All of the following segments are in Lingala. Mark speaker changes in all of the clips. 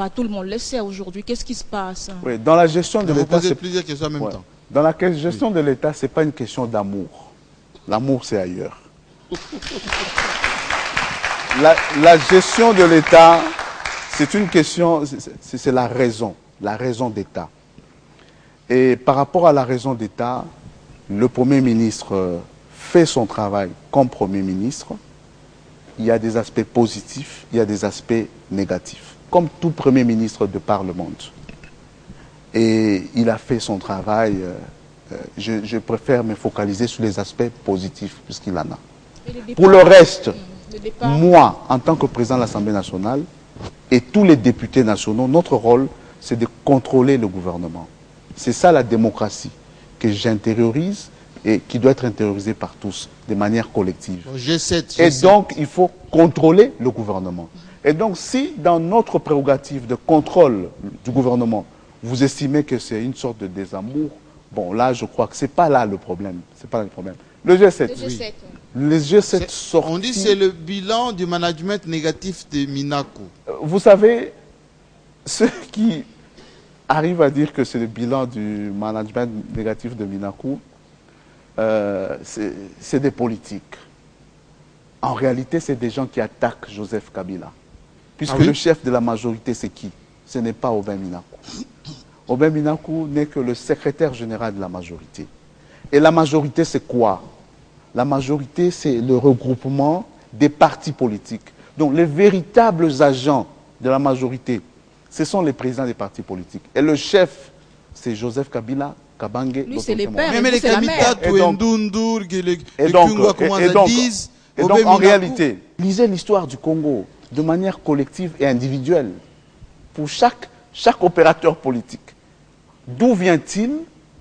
Speaker 1: pas tout le monde le sait aujourd'hui. Qu'est-ce qui se passe?
Speaker 2: Oui, dans la gestion de l'État,
Speaker 3: c'est plusieurs questions en même temps.
Speaker 2: Dans la gestion de l'État, c'est pas une question d'amour. L'amour, c'est ailleurs. La gestion de l'État, c'est une question, c'est la raison d'État. Et par rapport à la raison d'État, le Premier ministre fait son travail comme Premier ministre. Il y a des aspects positifs, il y a des aspects négatifs, comme tout Premier ministre de par le monde. Et il a fait son travail. Je préfère me focaliser sur les aspects positifs, puisqu'il en a. Pour le reste, moi, en tant que président de l'Assemblée nationale, et tous les députés nationaux, notre rôle, c'est de contrôler le gouvernement. C'est ça la démocratie que j'intériorise et qui doit être intériorisée par tous, de manière collective.
Speaker 3: G7.
Speaker 2: Et donc, il faut contrôler le gouvernement. Et donc, si dans notre prérogative de contrôle du gouvernement, vous estimez que c'est une sorte de désamour, bon, là, je crois que ce n'est pas là le problème. C'est pas là le problème. Le G7.
Speaker 1: Le G7.
Speaker 2: Les G7 sortent.
Speaker 3: On dit que c'est le bilan du management négatif de Minaku.
Speaker 2: Vous savez, ceux qui arrivent à dire que c'est le bilan du management négatif de Minaku, c'est des politiques. En réalité, c'est des gens qui attaquent Joseph Kabila. Puisque le chef de la majorité, c'est qui? Ce n'est pas Aubin Minaku. Aubin Minaku n'est que le secrétaire général de la majorité. Et la majorité, c'est quoi? La majorité, c'est le regroupement des partis politiques. Donc, les véritables agents de la majorité, ce sont les présidents des partis politiques. Et le chef, c'est Joseph Kabila, Kabange.
Speaker 1: Lui, c'est les pères.
Speaker 3: Mais les Kamita, Touendoundour, les
Speaker 2: Kungwa, comment on disent. Et donc, en réalité, lisez l'histoire du Congo de manière collective et individuelle. Pour chaque opérateur politique. D'où vient-il?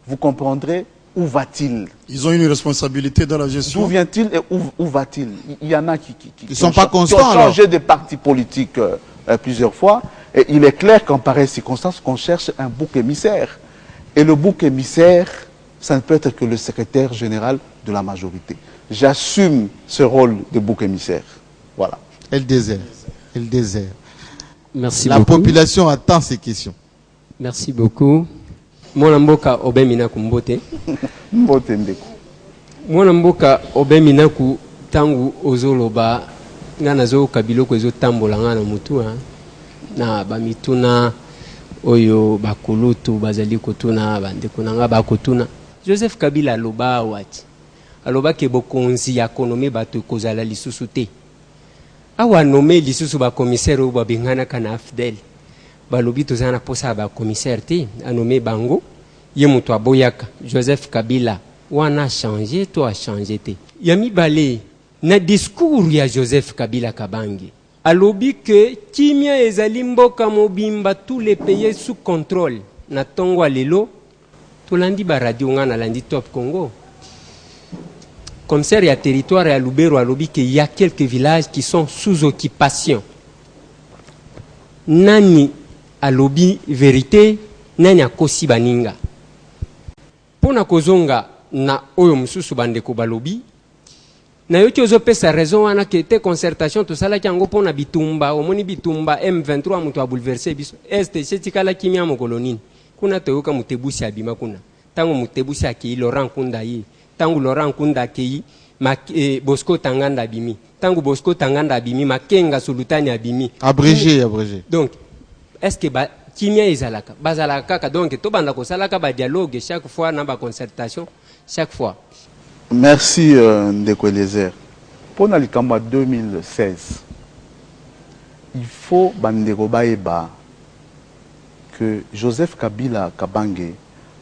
Speaker 2: Vous comprendrez où va-t-il.
Speaker 4: Ils ont une responsabilité dans la gestion.
Speaker 2: D'où vient-il et où va-t-il? Il y en a qui
Speaker 3: sont pas constants,
Speaker 2: qui ont changé de parti politique plusieurs fois. Et il est clair qu'en pareille circonstance, qu'on cherche un bouc émissaire. Et le bouc émissaire, ça ne peut être que le secrétaire général de la majorité. J'assume ce rôle de bouc émissaire. Voilà.
Speaker 3: Elle désert. Elle désert.
Speaker 5: Merci
Speaker 3: la
Speaker 5: beaucoup.
Speaker 3: Population attend ces questions.
Speaker 5: Merci beaucoup. Mwana mboka Aubin Minaku mbote.
Speaker 2: Mbote ndeko.
Speaker 5: Mwana mboka Aubin Minaku tangu ozoloba ngana zo kabiloko ezo tambola ngana mutu na bamituna oyo bakulutu bazali kotuna bandeko nanga bakotuna. Joseph Kabila aloba wati. Aloba ke bokonzi ya konome bato kozala lisusu te. Awa nommé lisusu ba commissaire ou ba bingana kana Fidel. Balobi tozana posa ba commissaire te a nommé bango ye mutu aboyaka Joseph Kabila wana changé to a changé te. Yami balé na discours ya Joseph Kabila Kabange. Alobi que kimia ezali mboka mobimba tous les pays sous contrôle na tongo lelo tolandi ba radio ngana landi Top Congo. Commissaire à territoire et à Lubero à Lobi qu'il y a quelques villages qui sont sous occupation. Nani à Lobi vérité, nani a kosi baninga. Pona kozonga na oyo mususu bandeko balobi. Na yoki ozope sa raison wana que te concertation to sala kiango pona bitumba, omoni bitumba M23 mutu a bouleversé biso. Este chetikala kimia mokolonini. Kuna toyoka mutebusi abima kuna. Tango mutebusi aki Laurent Kunda yi. Tangu Laurent Kunda kei Bosco Tanganda abimi. Tangu Bosco Tanganda abimi Makenga Sulutani abimi.
Speaker 3: Abrégé.
Speaker 5: Donc est-ce que kimia ezalaka bazalaka kaka donc to banda ko salaka ba dialogue chaque fois na ba concertation chaque fois.
Speaker 2: Merci Ndeko Eliezer. Pour na likamba 2016 il faut bandeko baeba que Joseph Kabila Kabange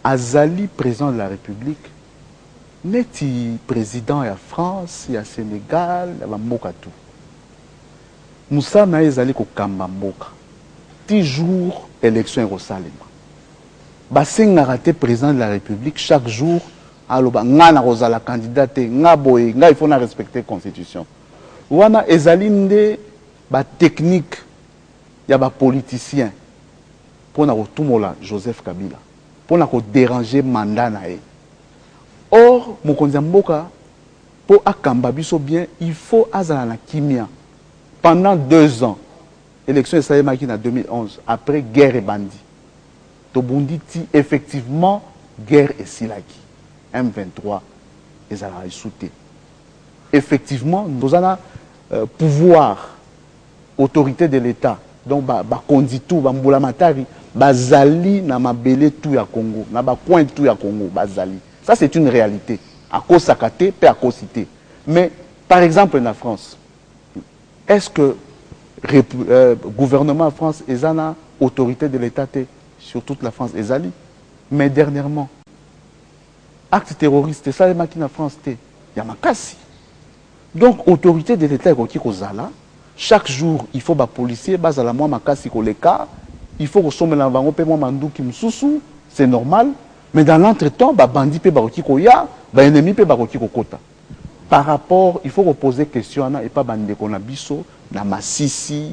Speaker 2: azali président de la République. Neti président ya France, ya Sénégal, ya mboka tout. Moussa na ezali ko kamba mboka. 10 jours élection Rosalema. Basenga raté président de la République chaque jour aloba ngana rozala candidate ngaboy nga il faut na respecter constitution. Wana ezali nde ba technique ya ba politicien pour na kotumola Joseph Kabila pour na ko déranger mandat na ye. Or, mokonzi mboka, pour akamba biso bien, il faut azala na kimia pendant 2 ans. élection esalemaki en 2011 après guerre et bandit tobundi ti effectivement guerre esilaki M23 ezala esouté effectivement nous avons pouvoir autorité de l'État donc bakondi tout bambula matari bazali na mabele tout ya Congo na ba coin tout ya Congo bazali ça c'est une réalité à cause sakate pe à cause cité mais par exemple en France est-ce que gouvernement de France ezana autorité de l'État sur toute la France ezali mais dernièrement acte terroriste ça les maki na France te ya makasi donc autorité de l'État qui kozala chaque jour il faut ba policier bazala moi makasi ko leka il faut resommer la vango pe moi manduki msusu c'est normal mais dans l'entretemps ba bandi pe ba ko ya ba ennemi pe ba ko kota par rapport il faut reposer question na et pas bande ko na biso na Masisi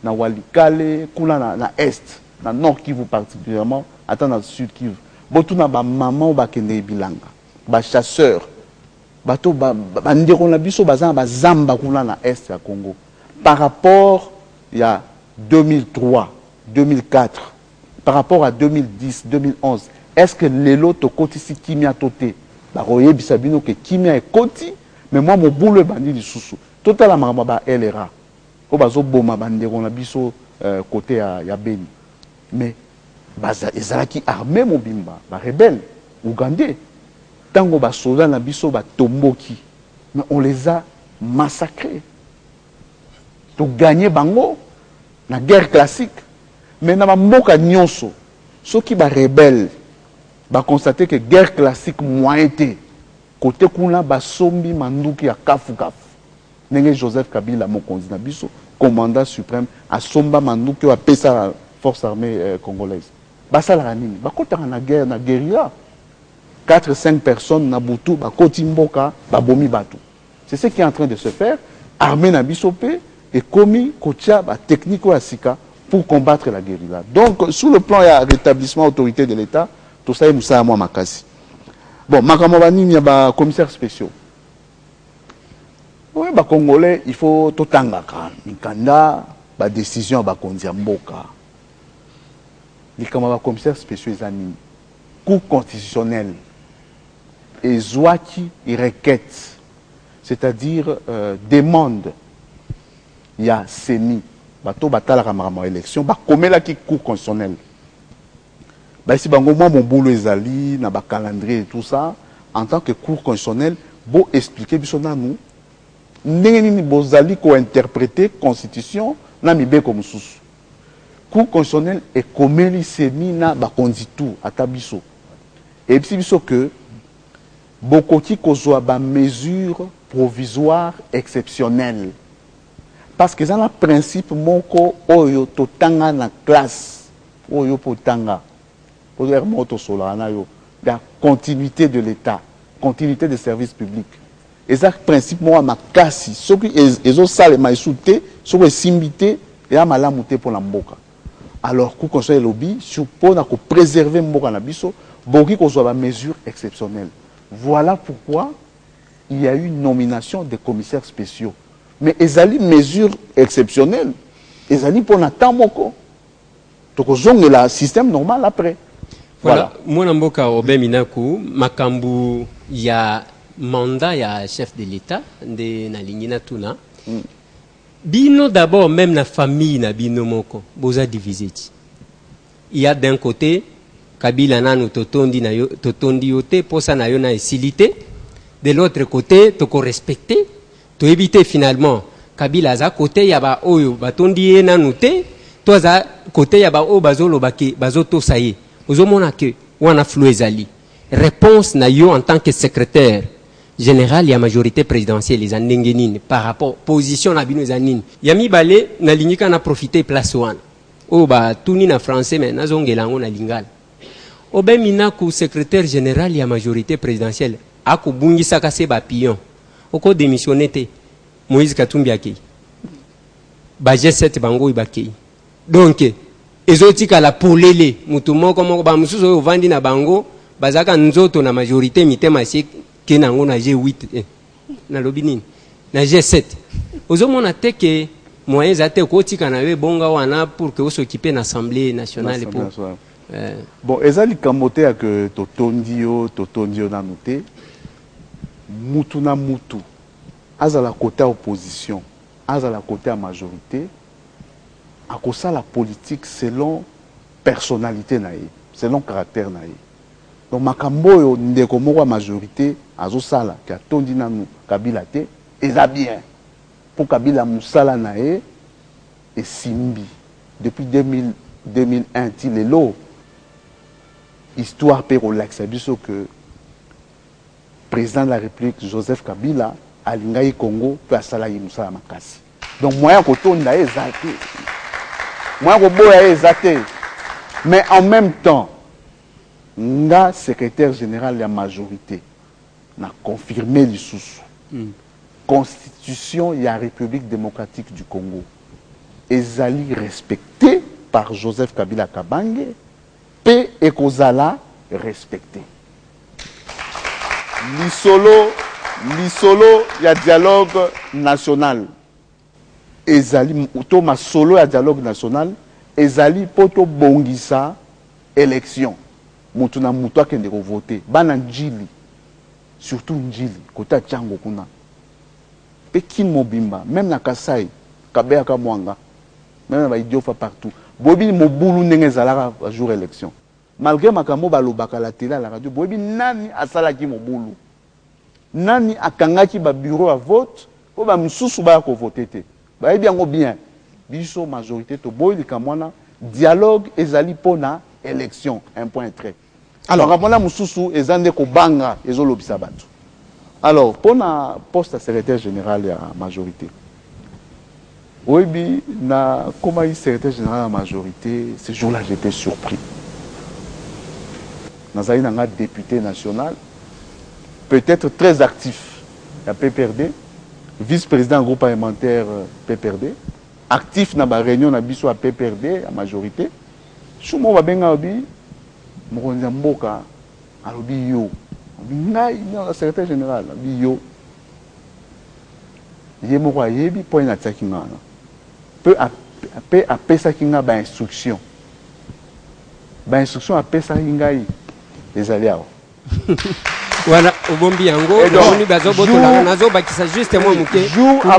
Speaker 2: na Walikale kuna na est na nord Kivu particulièrement attends dans sud Kivu botu na ba maman ba kende bilanga ba chasseur bato bande ko na biso bazana ba zamba kuna na est ya Congo par rapport il y a 2003 2004 par rapport à 2010 2011 est-ce que lelo to kotisi kimia toté ba roye bisabino que kimia est koti mais moi mon boule bandi lisusu total amama ba LRA ko bazo boma bande ko na biso côté ya Beni mais baza ezalaki armé mobimba ba rebelle ougandais tango ba soldat na biso ba tomboki mais on les a massacrés to gagner bango na guerre classique mais na mboka nyonso soki ba rebelle ba constater que guerre classique moyen été côté kuna ba sombi manduki ya kafu ndenge Joseph Kabila mokonzi na biso commandant suprême a somba manduki wa pesa la force armée congolaise basala nini bakotaka na guerre na guérilla 4-5 personnes na butu bakoti mboka babomi batu c'est ce qui est en train de se faire armée na biso pe et commis kotia ba technique ya sika pour combattre la guérilla donc sur le plan ya rétablissement autorité de l'État tout ça nous ça moi makasi bon makamaba nini ya ba commissaires spéciaux oui ba congolais il faut totangaka mikanda ba décision ba kondia mboka likamaba commissaires spéciaux ezani cour constitutionnelle et Zouaki et requête c'est-à-dire demande il y a CENI bato batala kamara élection ba komela ki cour constitutionnelle ba ici bango moi mon boulot ezali na ba calendrier et tout ça en tant que cour constitutionnelle bo expliquer biso na nous ndenge nini bozali ko interpréter constitution na mibe comme sous cour constitutionnelle et komeli CENI na ba konditu atabiso et puis biso que bokoki kozwa ba mesure provisoire exceptionnelle parce que ça a un principe moko oyo totanga na classe oyo potanga pour dire moto solana yo la continuité de l'État continuité des services publics et ça principe moi makasi ceux qui ezo sale maisouté ceux simbité et a malamuté pour la mboka alors ku conseil lobby sur pour na ko préserver mboka na biso boki kozwa ba mesure exceptionnelle voilà pourquoi il y a eu une nomination des commissaires spéciaux mais ezali mesure exceptionnelle ezali pour n'attendre moko tokozonga la système normal après
Speaker 5: voilà mwana mboka Obé Minaku makambu ya mandat ya chef de l'État de na lingina tuna bino d'abord même la famille na bino moko boza divisé il y a d'un côté Kabila nanu totondi na yo totondi yote posa na yo na esilité de l'autre côté toko respecter to éviter finalement Kabila za côté ya ba oyo batondi ye nanu te to za côté ya ba o bazolo baki bazoto saye ozomona que wana flou ezali réponse na yo en tant que secrétaire général ya majorité présidentielle les andengenine par rapport position na bino zanine yami balé na linika na profiter place wana o ba tuni na français mais na zongelango na lingala Obé Minaku secrétaire général ya majorité présidentielle akubungisa kase ba pion oko démissionné te Moïse Katumbi akei ba G7 bango ibakei donc ezotika la polele mutu moko moko ba mususu oyo vandi na bango bazaka nzoto na majorité mitema se ke nango na G8 na lobi nini na G7 ozomona te ke moyens ate kotika na we bonga wana pour que s'occuper l'Assemblée nationale pour
Speaker 2: bon ezali kamote ya que totondio na noté mutu na mutu azala côté opposition azala côté à majorité à cause la politique selon personnalité na ye selon caractère na ye donc makambo yo ndeko moko majorité azosala ki atondi nanu Kabila te eza bien pour Kabila musala na ye et simbi depuis 2001 ti lelo histoire pour l'exhibition que président de la République Joseph Kabila alingai Congo peut asala musala makasi donc moyen kotonda ezate moyen ko boya ezate mais en même temps nga secrétaire général de la majorité n'a confirmé lisusu constitution de la République démocratique du Congo ezali respectée par Joseph Kabila Kabange pe ekozala respecté lisolo ya dialogue national ezali to ma solo ya dialogue national ezali poto bongisa élection mutu na mutu akende ko voter bana njili surtout njili kota chango kuna pe kin mobimba même na Kasai Kabeya ka Mwanga même na idiofa partout bobi mobulu ndenge ezalaka jour élection malgré makambo balobaka la télé la radio bobi nani asalaki mobulu nani akangaki ba bureau à vote po ba msusu ba ko voter te ba bien ngo bien biso majorité to boyi kamwana dialogue ezali pona élection un point trait alors rapona msusu ezande ko banga ezolobisa bato alors pona poste secrétaire général ya majorité oui, na comment il secrétaire général de la majorité, ce jour-là j'étais surpris. Nazaï n'a député national, peut-être très actif, à PPRD, vice-président groupe parlementaire PPRD, actif dans la réunion à Bissou à PPRD, à majorité. Je suis obi, Mokonzi Mboka, alobi yo, le secrétaire général, alobi yo. Yemoko yebi point na tsakinga. Peu appeler ça qui n'a pas instruction. Ba instruction appeler ça kingai les alliés.
Speaker 5: Voilà, au bombi yango, on bazo boto la nazo ba qui s'agit justement muké.
Speaker 2: Jour à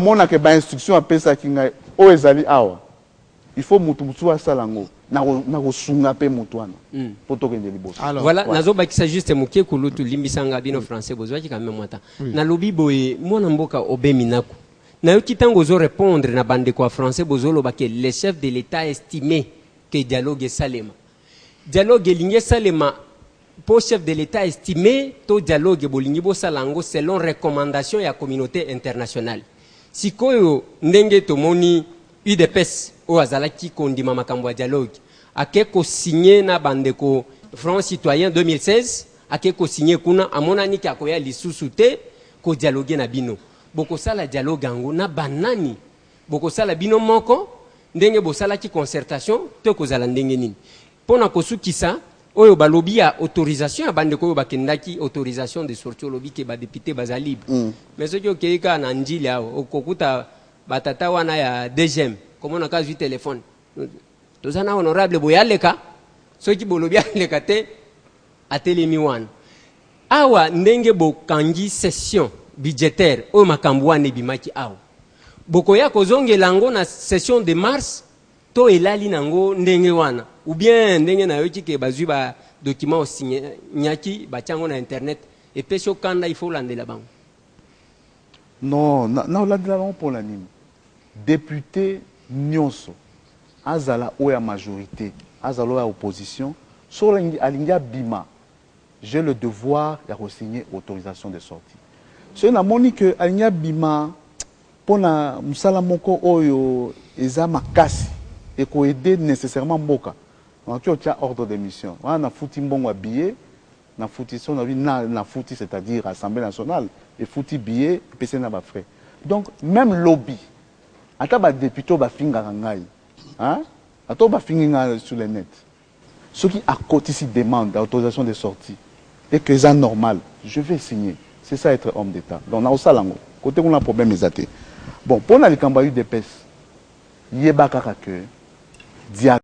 Speaker 2: moment que ba instruction appeler ça kingai o ezali awa. Il faut mutu asalango na ko sunga pe mutwana. Poto kende liboso.
Speaker 5: Voilà, nazo ba qui s'agit justement muké kulutu limbisanga bino français bozwa ki quand même mwata. Na lobi boye mona mboka obeminaku. Na yoki tango zo répondre na bande kwa français bozolo ba que les chefs de l'état estimé que dialogue est salema. Dialogue lingue salema pour chef de l'état estimé to dialogue bolingi bo salango selon recommandation ya communauté internationale. Sikoyo ndenge tomoni UDPS o azalaki kondima makambo ya dialogue akeko signé na bande ko Front Citoyen 2016 akeko signé kuna amona niki akoya lisusu te ko dialogue na bino. Boko sala dialogue ango na banani boko sala bino moko ndenge bo sala ki concertation te ko zala ndenge nini pona ko sukisa oyo balobi ya autorisation ya bande ko bakendaki autorisation de sortie lobi ke ba député bazali mais ce que keika na njili ao okokuta batata wana ya DGM comme on a kazu téléphone tozana honorable boyaleka soki bolobi aleka te atelemi wana awa ndenge bo kangi session budgétaire au makambouane bimaki aw bokoya kozonge lango na session de mars to elali nango ndenge wana ou bien ndenge na yoki ke bazui ba document signé nyaki ba tiango na internet et peso kanda il faut landela bango
Speaker 2: non landela bango pour l'anime député nyonso azala oya majorité azala oya opposition sur alingia bima j'ai le devoir de signer autorisation de sortie. C'est une amoni que Alnya Bima pour la musala moko oyo eza makasi et ko aider nécessairement mboka. On a ordre de mission. On a fouti mbongo billet, na fouti son na fouti c'est-à-dire Assemblée nationale et fouti billet PC na ba frais. Donc même lobby ata ba député ba finga ngai. Hein? Ata ba finga sur le net. Ceux qui à côté ici demandent l'autorisation de sortie et que c'est normal, je vais signer. C'est ça être homme d'État. Donc, on a aussi côté on a un problème exacté. Bon, pour na likambo UDPS, yeba kaka que